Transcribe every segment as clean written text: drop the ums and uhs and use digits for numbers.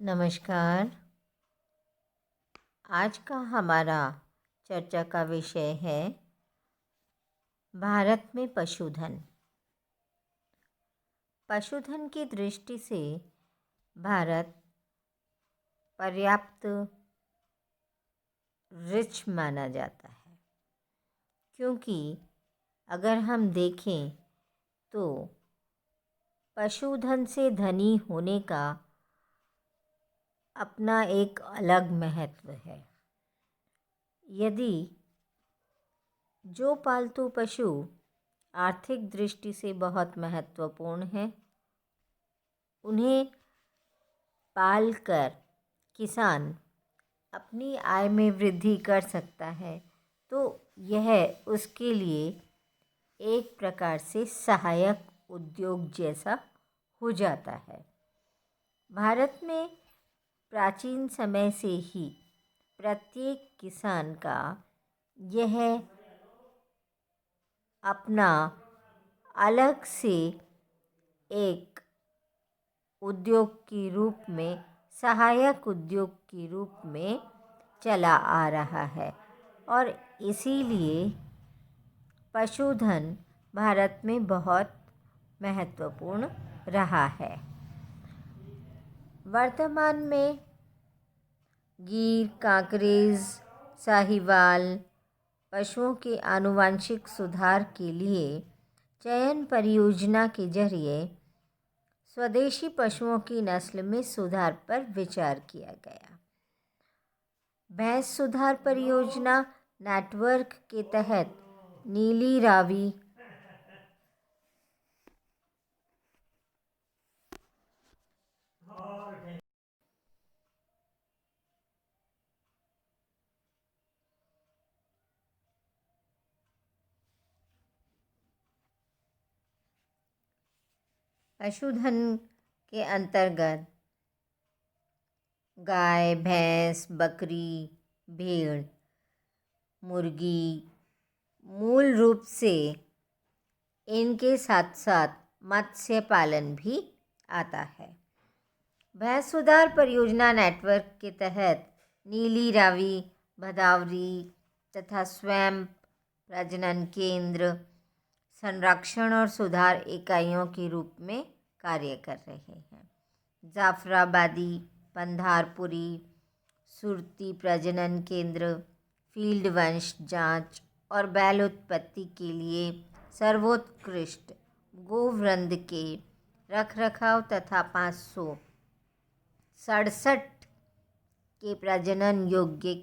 नमस्कार। आज का हमारा चर्चा का विषय है भारत में पशुधन। पशुधन की दृष्टि से भारत पर्याप्त रिच माना जाता है, क्योंकि अगर हम देखें तो पशुधन से धनी होने का अपना एक अलग महत्व है। यदि जो पालतू पशु आर्थिक दृष्टि से बहुत महत्वपूर्ण है, उन्हें पालकर किसान अपनी आय में वृद्धि कर सकता है, तो यह उसके लिए एक प्रकार से सहायक उद्योग जैसा हो जाता है। भारत में प्राचीन समय से ही प्रत्येक किसान का यह अपना अलग से एक उद्योग के रूप में, सहायक उद्योग के रूप में चला आ रहा है, और इसीलिए पशुधन भारत में बहुत महत्वपूर्ण रहा है। वर्तमान में गीर, कांकरेज, साहिवाल पशुओं के आनुवंशिक सुधार के लिए चयन परियोजना के जरिए स्वदेशी पशुओं की नस्ल में सुधार पर विचार किया गया। भैंस सुधार परियोजना नेटवर्क के तहत नीली रावी, पशुधन के अंतर्गत गाय, भैंस, बकरी, भेड़, मुर्गी, मूल रूप से इनके साथ साथ मत्स्य पालन भी आता है। भैंस सुधार परियोजना नेटवर्क के तहत नीली रावी, भदावरी तथा स्वयं प्रजनन केंद्र संरक्षण और सुधार इकाइयों के रूप में कार्य कर रहे हैं। जाफराबादी, पंधारपुरी, सुरती प्रजनन केंद्र फील्ड वंश जांच और बैल उत्पत्ति के लिए सर्वोत्कृष्ट गोवृंद के रखरखाव तथा 567 के प्रजनन योग्य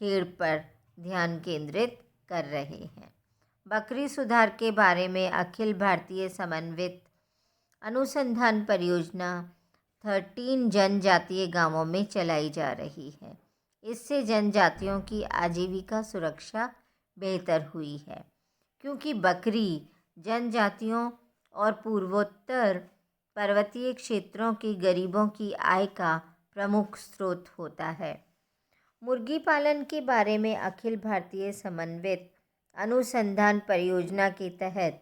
खेड़ पर ध्यान केंद्रित कर रहे हैं। बकरी सुधार के बारे में अखिल भारतीय समन्वित अनुसंधान परियोजना 13 जनजातीय गांवों में चलाई जा रही है। इससे जनजातियों की आजीविका सुरक्षा बेहतर हुई है, क्योंकि बकरी जनजातियों और पूर्वोत्तर पर्वतीय क्षेत्रों के गरीबों की आय का प्रमुख स्रोत होता है। मुर्गी पालन के बारे में अखिल भारतीय समन्वित अनुसंधान परियोजना के तहत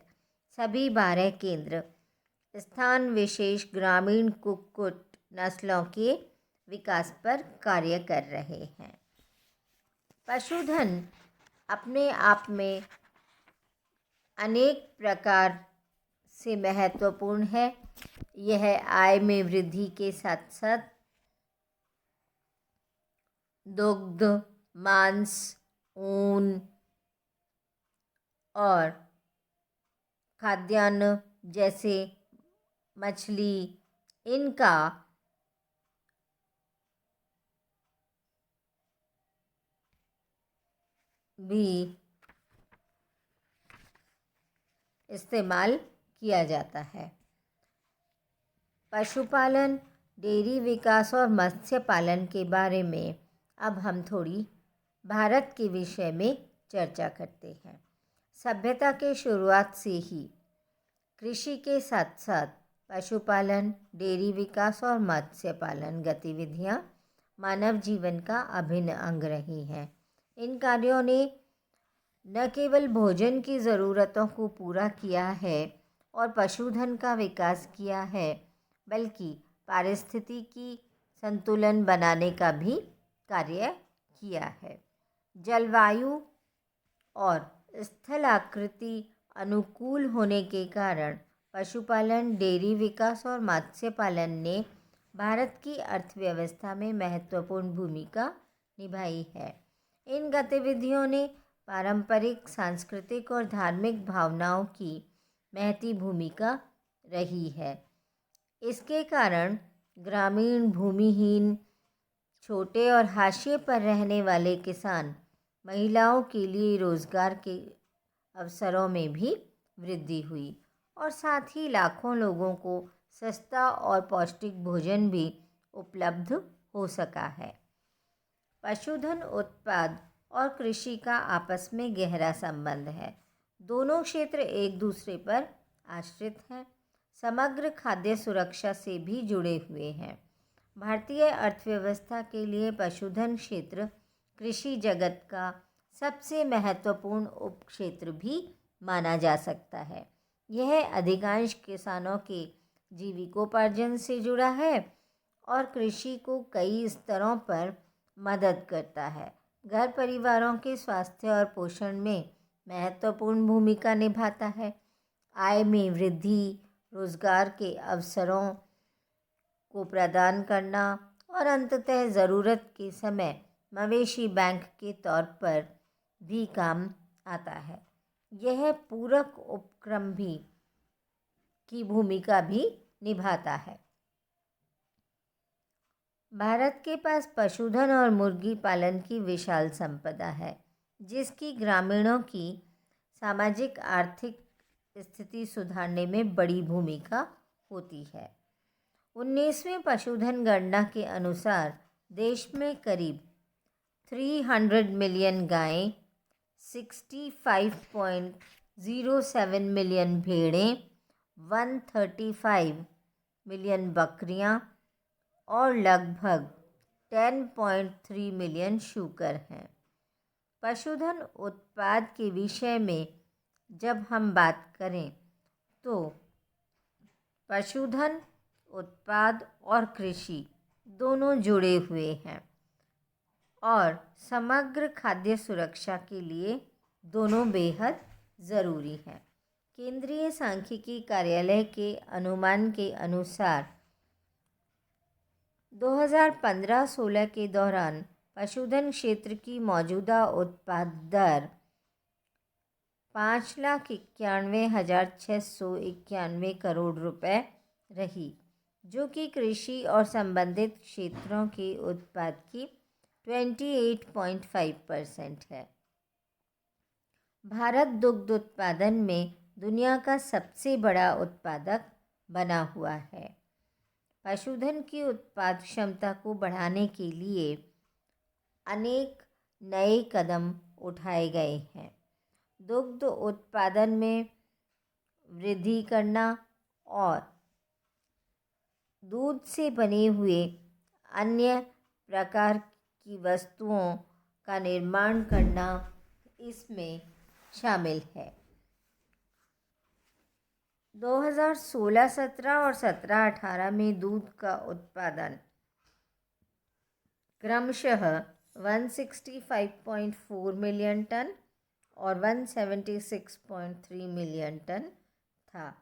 सभी 12 केंद्र स्थान विशेष ग्रामीण कुक्कुट नस्लों के विकास पर कार्य कर रहे हैं। पशुधन अपने आप में अनेक प्रकार से महत्वपूर्ण है। यह आय में वृद्धि के साथ साथ दुग्ध, मांस, ऊन और खाद्यान्न जैसे मछली, इनका भी इस्तेमाल किया जाता है। पशुपालन, डेयरी विकास और मत्स्य पालन के बारे में अब हम थोड़ी भारत के विषय में चर्चा करते हैं। सभ्यता के शुरुआत से ही कृषि के साथ साथ पशुपालन, डेयरी विकास और मत्स्य पालन गतिविधियां मानव जीवन का अभिन्न अंग रही हैं। इन कार्यों ने न केवल भोजन की ज़रूरतों को पूरा किया है और पशुधन का विकास किया है, बल्कि पारिस्थितिकी संतुलन बनाने का भी कार्य किया है। जलवायु और स्थलाकृति अनुकूल होने के कारण पशुपालन, डेयरी विकास और मत्स्य पालन ने भारत की अर्थव्यवस्था में महत्वपूर्ण भूमिका निभाई है। इन गतिविधियों ने पारंपरिक, सांस्कृतिक और धार्मिक भावनाओं की महती भूमिका रही है। इसके कारण ग्रामीण, भूमिहीन, छोटे और हाशिए पर रहने वाले किसान, महिलाओं के लिए रोजगार के अवसरों में भी वृद्धि हुई और साथ ही लाखों लोगों को सस्ता और पौष्टिक भोजन भी उपलब्ध हो सका है। पशुधन उत्पाद और कृषि का आपस में गहरा संबंध है। दोनों क्षेत्र एक दूसरे पर आश्रित हैं, समग्र खाद्य सुरक्षा से भी जुड़े हुए हैं। भारतीय अर्थव्यवस्था के लिए पशुधन क्षेत्र कृषि जगत का सबसे महत्वपूर्ण उपक्षेत्र भी माना जा सकता है। यह अधिकांश किसानों के जीविकोपार्जन से जुड़ा है और कृषि को कई स्तरों पर मदद करता है। घर परिवारों के स्वास्थ्य और पोषण में महत्वपूर्ण भूमिका निभाता है। आय में वृद्धि, रोजगार के अवसरों को प्रदान करना और अंततः ज़रूरत के समय मवेशी बैंक के तौर पर भी काम आता है। यह पूरक उपक्रम भी की भूमिका भी निभाता है। भारत के पास पशुधन और मुर्गी पालन की विशाल संपदा है, जिसकी ग्रामीणों की सामाजिक आर्थिक स्थिति सुधारने में बड़ी भूमिका होती है। 19वें पशुधन गणना के अनुसार देश में करीब 300 मिलियन गायें, 65.07 मिलियन भेड़ें, 135 मिलियन बकरियां और लगभग 10.3 मिलियन शूकर हैं। पशुधन उत्पाद के विषय में जब हम बात करें तो पशुधन उत्पाद और कृषि दोनों जुड़े हुए हैं और समग्र खाद्य सुरक्षा के लिए दोनों बेहद ज़रूरी हैं। केंद्रीय सांख्यिकी कार्यालय के अनुमान के अनुसार 2015-16 के दौरान पशुधन क्षेत्र की मौजूदा उत्पाद दर 5,91,691 करोड़ रुपए रही, जो कि कृषि और संबंधित क्षेत्रों के उत्पाद की 28.5% है। भारत दुग्ध उत्पादन में दुनिया का सबसे बड़ा उत्पादक बना हुआ है। पशुधन की उत्पाद क्षमता को बढ़ाने के लिए अनेक नए कदम उठाए गए हैं। दुग्ध उत्पादन में वृद्धि करना और दूध से बने हुए अन्य प्रकार की वस्तुओं का निर्माण करना इसमें शामिल है। 2016-17 और 17-18 में दूध का उत्पादन क्रमशः 165.4 मिलियन टन और 176.3 मिलियन टन था।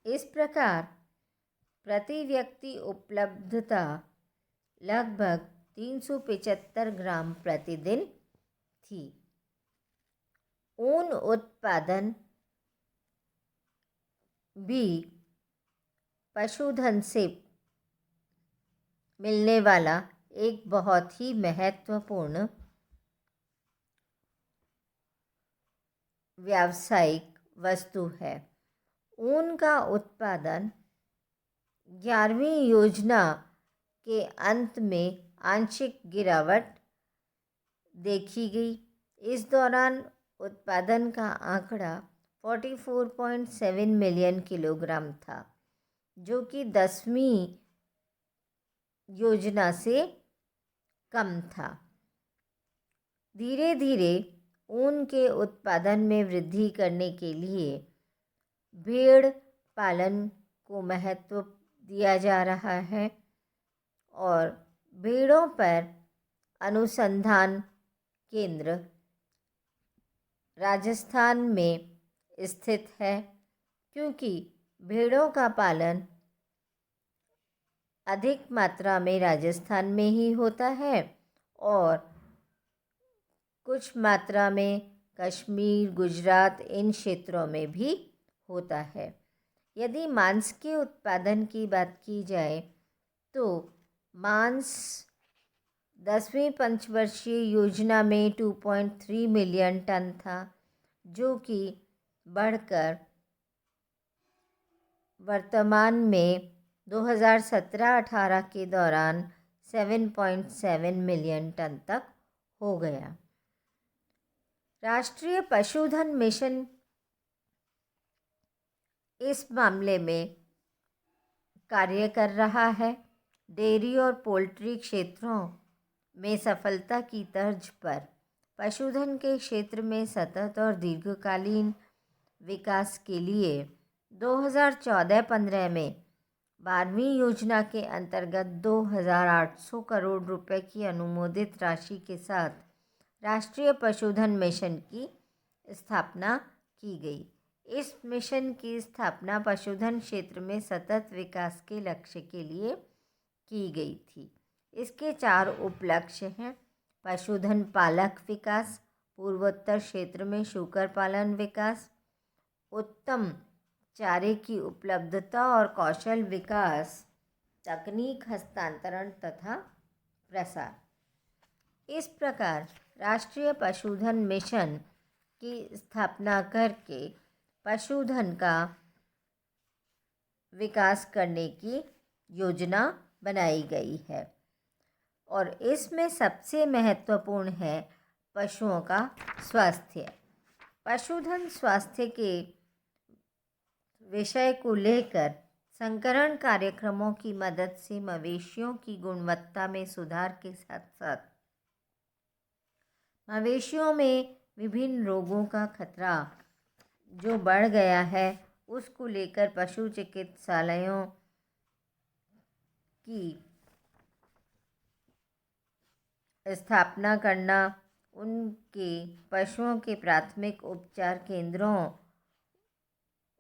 इस प्रकार प्रति व्यक्ति उपलब्धता लगभग 375 ग्राम प्रतिदिन थी। ऊन उत्पादन भी पशुधन से मिलने वाला एक बहुत ही महत्वपूर्ण व्यावसायिक वस्तु है। ऊन का उत्पादन 11वीं योजना के अंत में आंशिक गिरावट देखी गई। इस दौरान उत्पादन का आंकड़ा 44.7 मिलियन किलोग्राम था, जो कि 10वीं योजना से कम था। धीरे धीरे ऊन के उत्पादन में वृद्धि करने के लिए भेड़ पालन को महत्व दिया जा रहा है और भेड़ों पर अनुसंधान केंद्र राजस्थान में स्थित है, क्योंकि भेड़ों का पालन अधिक मात्रा में राजस्थान में ही होता है और कुछ मात्रा में कश्मीर, गुजरात इन क्षेत्रों में भी होता है। यदि मांस के उत्पादन की बात की जाए तो मांस 10वीं पंचवर्षीय योजना में 2.3 मिलियन टन था, जो कि बढ़कर वर्तमान में 2017-18 के दौरान 7.7 मिलियन टन तक हो गया। राष्ट्रीय पशुधन मिशन इस मामले में कार्य कर रहा है। डेयरी और पोल्ट्री क्षेत्रों में सफलता की तर्ज पर पशुधन के क्षेत्र में सतत और दीर्घकालीन विकास के लिए 2014-15 में 12वीं योजना के अंतर्गत 2,800 करोड़ रुपए की अनुमोदित राशि के साथ राष्ट्रीय पशुधन मिशन की स्थापना की गई। इस मिशन की स्थापना पशुधन क्षेत्र में सतत विकास के लक्ष्य के लिए की गई थी। इसके 4 उपलक्ष्य हैं: पशुधन पालक विकास, पूर्वोत्तर क्षेत्र में शूकर पालन विकास, उत्तम चारे की उपलब्धता और कौशल विकास, तकनीक हस्तांतरण तथा प्रसार। इस प्रकार राष्ट्रीय पशुधन मिशन की स्थापना करके पशुधन का विकास करने की योजना बनाई गई है और इसमें सबसे महत्वपूर्ण है पशुओं का स्वास्थ्य। पशुधन स्वास्थ्य के विषय को लेकर संकरण कार्यक्रमों की मदद से मवेशियों की गुणवत्ता में सुधार के साथ साथ मवेशियों में विभिन्न रोगों का खतरा जो बढ़ गया है उसको लेकर पशु चिकित्सालयों की स्थापना करना, उनके पशुओं के प्राथमिक उपचार केंद्रों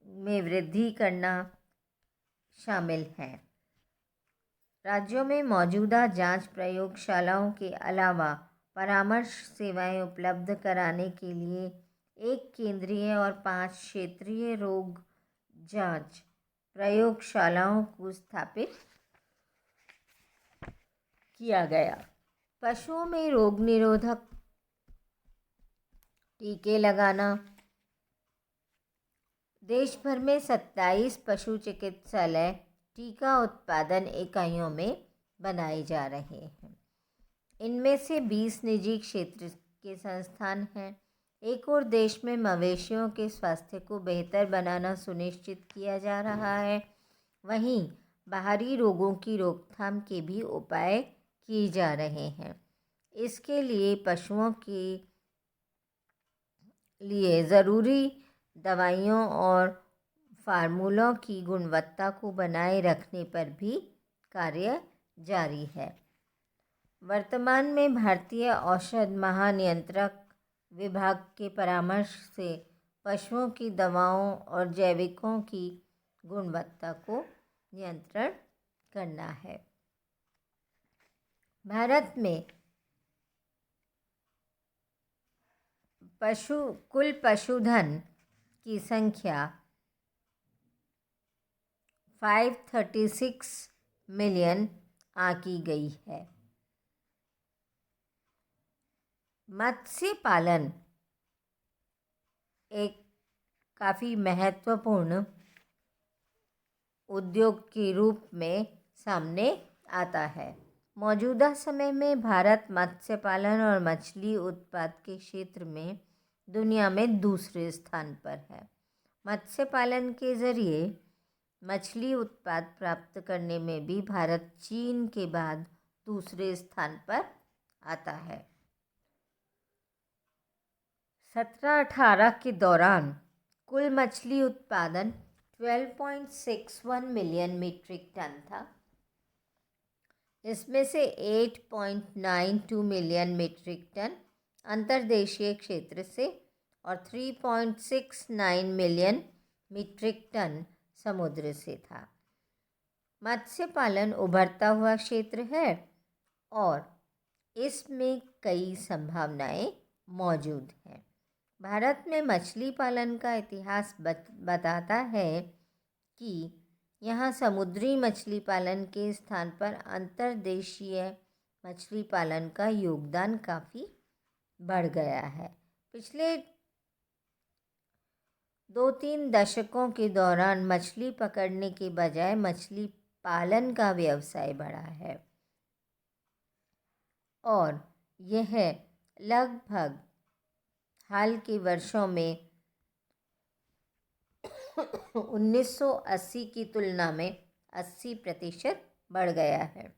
में वृद्धि करना शामिल है। राज्यों में मौजूदा जांच प्रयोगशालाओं के अलावा परामर्श सेवाएं उपलब्ध कराने के लिए 1 केंद्रीय और 5 क्षेत्रीय रोग जांच प्रयोगशालाओं को स्थापित किया गया। पशुओं में रोग निरोधक टीके लगाना। देश भर में 27 पशु चिकित्सालय टीका उत्पादन इकाइयों में बनाए जा रहे हैं। इनमें से 20 निजी क्षेत्र के संस्थान हैं। एक और देश में मवेशियों के स्वास्थ्य को बेहतर बनाना सुनिश्चित किया जा रहा है, वहीं बाहरी रोगों की रोकथाम के भी उपाय किए जा रहे हैं। इसके लिए पशुओं के लिए ज़रूरी दवाइयों और फार्मूलों की गुणवत्ता को बनाए रखने पर भी कार्य जारी है। वर्तमान में भारतीय औषध महानियंत्रक विभाग के परामर्श से पशुओं की दवाओं और जैविकों की गुणवत्ता को नियंत्रण करना है। भारत में कुल पशुधन की संख्या 536 मिलियन आंकी गई है। मत्स्य पालन एक काफ़ी महत्वपूर्ण उद्योग के रूप में सामने आता है। मौजूदा समय में भारत मत्स्य पालन और मछली उत्पाद के क्षेत्र में दुनिया में दूसरे स्थान पर है। मत्स्य पालन के जरिए मछली उत्पाद प्राप्त करने में भी भारत चीन के बाद दूसरे स्थान पर आता है। 17-18 के दौरान कुल मछली उत्पादन 12.61 मिलियन मीट्रिक टन था। इसमें से 8.92 मिलियन मीट्रिक टन अंतर्देशीय क्षेत्र से और 3.69 मिलियन मीट्रिक टन समुद्र से था। मत्स्य पालन उभरता हुआ क्षेत्र है और इसमें कई संभावनाएं मौजूद हैं। भारत में मछली पालन का इतिहास बताता है कि यहाँ समुद्री मछली पालन के स्थान पर अंतर्देशीय मछली पालन का योगदान काफ़ी बढ़ गया है। पिछले 2-3 दशकों के दौरान मछली पकड़ने के बजाय मछली पालन का व्यवसाय बढ़ा है और यह लगभग हाल के वर्षों में 1980 की तुलना में 80% बढ़ गया है।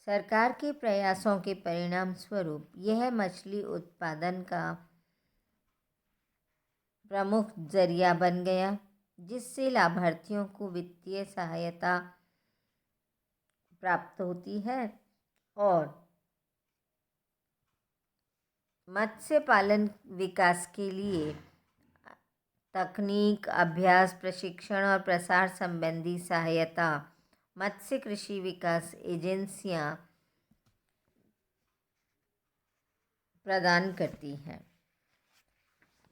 सरकार के प्रयासों के परिणाम स्वरूप यह मछली उत्पादन का प्रमुख जरिया बन गया, जिससे लाभार्थियों को वित्तीय सहायता प्राप्त होती है और मत्स्य पालन विकास के लिए तकनीक, अभ्यास, प्रशिक्षण और प्रसार संबंधी सहायता मत्स्य कृषि विकास एजेंसियां प्रदान करती हैं।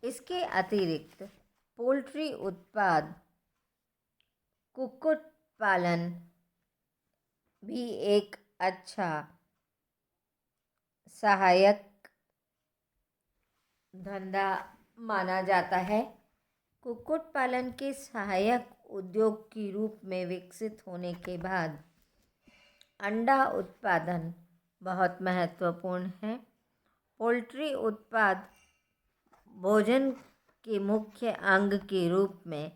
इसके अतिरिक्त पोल्ट्री उत्पाद, कुक्कुट पालन भी एक अच्छा सहायक धंधा माना जाता है। कुक्कुट पालन के सहायक उद्योग के रूप में विकसित होने के बाद अंडा उत्पादन बहुत महत्वपूर्ण है। पोल्ट्री उत्पाद भोजन के मुख्य अंग के रूप में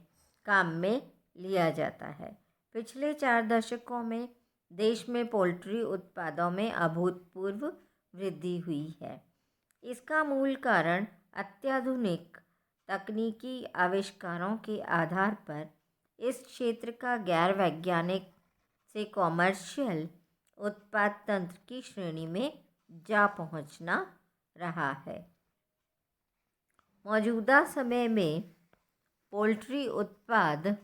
काम में लिया जाता है। पिछले 4 दशकों में देश में पोल्ट्री उत्पादों में अभूतपूर्व वृद्धि हुई है। इसका मूल कारण अत्याधुनिक तकनीकी आविष्कारों के आधार पर इस क्षेत्र का गैर वैज्ञानिक से कॉमर्शियल उत्पाद तंत्र की श्रेणी में जा पहुंचना रहा है। मौजूदा समय में पोल्ट्री उत्पाद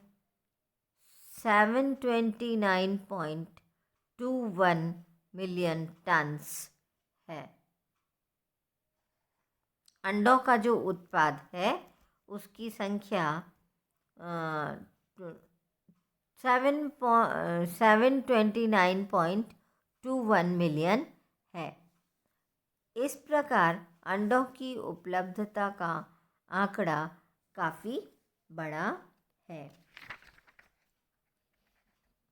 729.21 मिलियन टन्स है। अंडों का जो उत्पाद है उसकी संख्या 729.21 मिलियन है। इस प्रकार अंडों की उपलब्धता का आंकड़ा काफ़ी बड़ा है।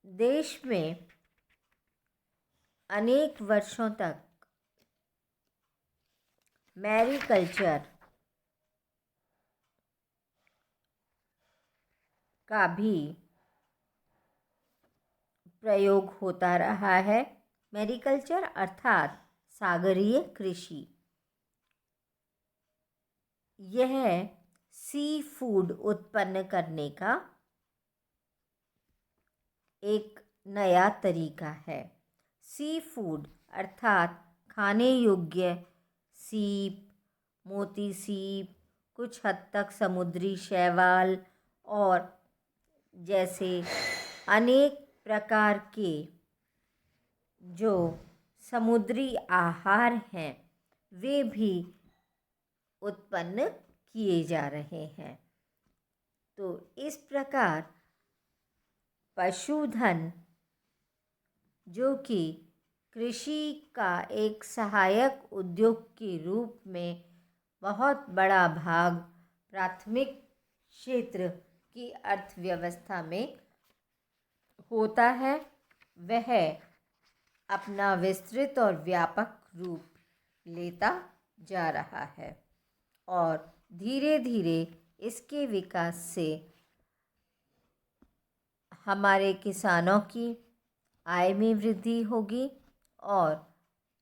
देश में अनेक वर्षों तक मैरीकल्चर का भी प्रयोग होता रहा है। मैरीकल्चर अर्थात सागरीय कृषि, यह सी फूड उत्पन्न करने का एक नया तरीका है। सी फूड अर्थात खाने योग्य सीप, मोती सीप, कुछ हद तक समुद्री शैवाल और जैसे अनेक प्रकार के जो समुद्री आहार हैं वे भी उत्पन्न किए जा रहे हैं। तो इस प्रकार पशुधन, जो कि कृषि का एक सहायक उद्योग के रूप में बहुत बड़ा भाग प्राथमिक क्षेत्र की अर्थव्यवस्था में होता है, वह अपना विस्तृत और व्यापक रूप लेता जा रहा है और धीरे धीरे इसके विकास से हमारे किसानों की आय में वृद्धि होगी और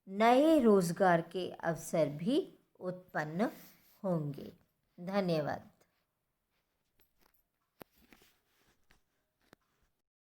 नए रोजगार के अवसर भी उत्पन्न होंगे। धन्यवाद।